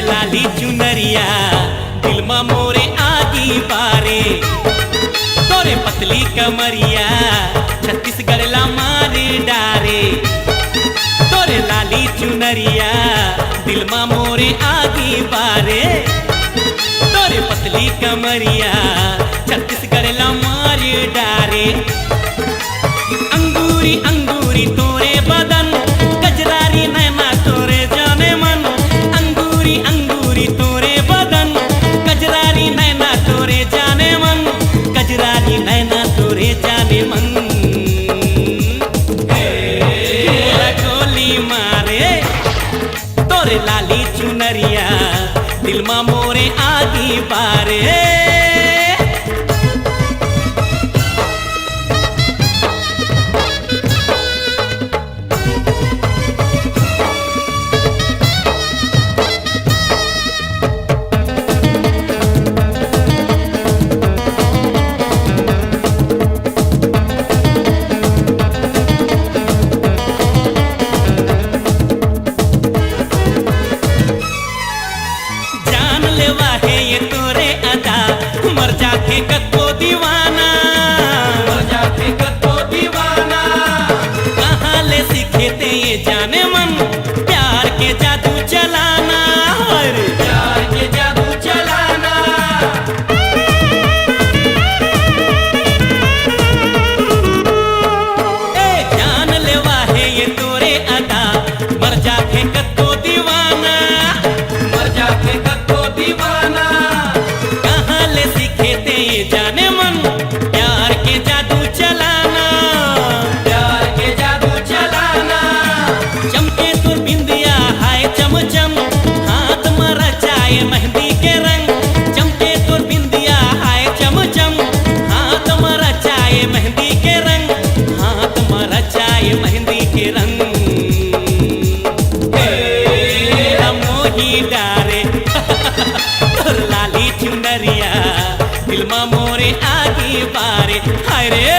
लाली चुनरिया दिल मा मोरे आगी बारे, तोरे पतली कमरिया छत्तीसगढ़ ला मारे डारे। तोरे लाली चुनरिया दिल मा मोरे आगी बारे, तोरे पतली कमरिया छत्तीसगढ़ ला मारे डारे। अंगूरी अंगूरी तोरे बदन, गजरारी नैना तोरे जाने मन। अंगूरी अंगूरी तोरे बदन, गजरारी नैना तोरे जाने मन। गजरारी नैना तोरे जाने मन। मोरा गोली मारे तोरे लाली चुनरिया दिल मा मोरे आगी बारे। मर जाके कत्तो दीवाना, मर जाके कत्तो दीवाना। कहाँ ले सीखे ते ये जाने मन, प्यार के जादू चलाना। अरे प्यार के जादू चलाना। ए जान लेवा है ये तोरे अदा, मर जाके कत्तो दीवाना, मर जाके कत्तो दीवाना। जाने मन प्यार के जादू चलाना, प्यार के जादू चलाना। चमके तुर बिंदिया हाय चमचम, हाथ में रचाए मेहंदी के रंग। चमके तुर बिंदिया हाय चमचम, हाथ में रचाए मेहंदी के रंग। हाथ में रचाए मेहंदी के रंग। मोही डारे तोर लाली चुनरिया दिल मा मोरे आगी बारे। हाय रे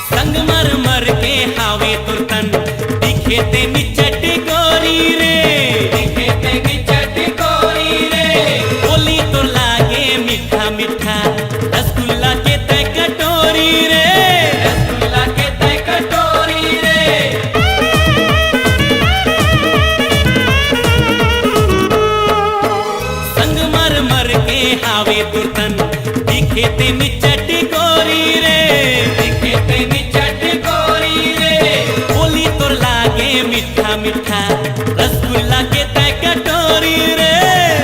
संगमरमर के हावे तुरतन, दिखे ते निचट गोरी रे, दिखे ते निचट गोरी रे। बोली तो लागे मीठा मीठा, रसगुल्ला के ते कटोरी रे, रसगुल्ला के ते कटोरी रे। संगमरमर के हावे तुरतन, दिखे ते निचट गोरी रे, दिखे ते निचट गोरी रे। बोली तो लागे मीठा मीठा, रसगुल्ला के ते कटोरी रे,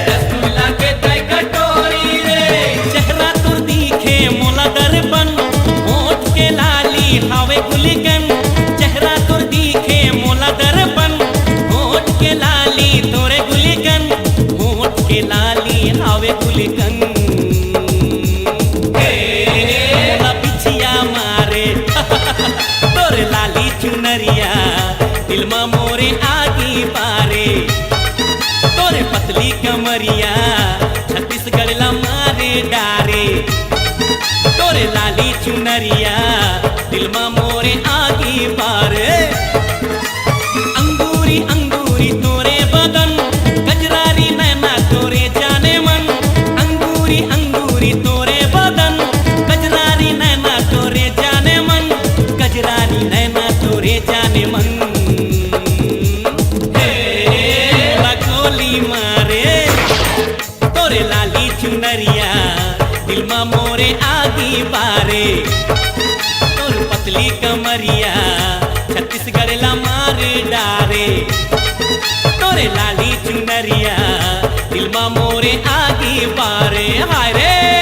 रसगुल्ला के ते कटोरी रे। चेहरा तो दिखे मोला दर्पण, होठ के लाली हावे गुलिकन। चेहरा तो दिखे मोला दर्पण, होठ के लाली तोरे गुलिकन। होठ के लाली हावे गुलिकन। तोरे लाली चुनरिया दिल मा मोरे आगी बारे, तोरे पतली कमरिया छत्तीसगढ़ ला मारे डारे। तोरे लाली चुनरिया दिल मा मोरे आगी बारे। अंगूरी अंगूरी तोरे बदन, गजरारी नैना तोरे जाने मन। अंगूरी अंगूरी तोरे बदन, गजरारी नैना तोरे जाने मन। गजरारी नैना तोरे जाने मन। गोली मारे तोरे लाली चुनरिया दिल मा मोरे आगी बारे। तोर पतली कमरिया छत्तीसगढ़ ला मार डारे तोरे लाली चुनरिया दिलमा मोरे आगे बारे हाय रे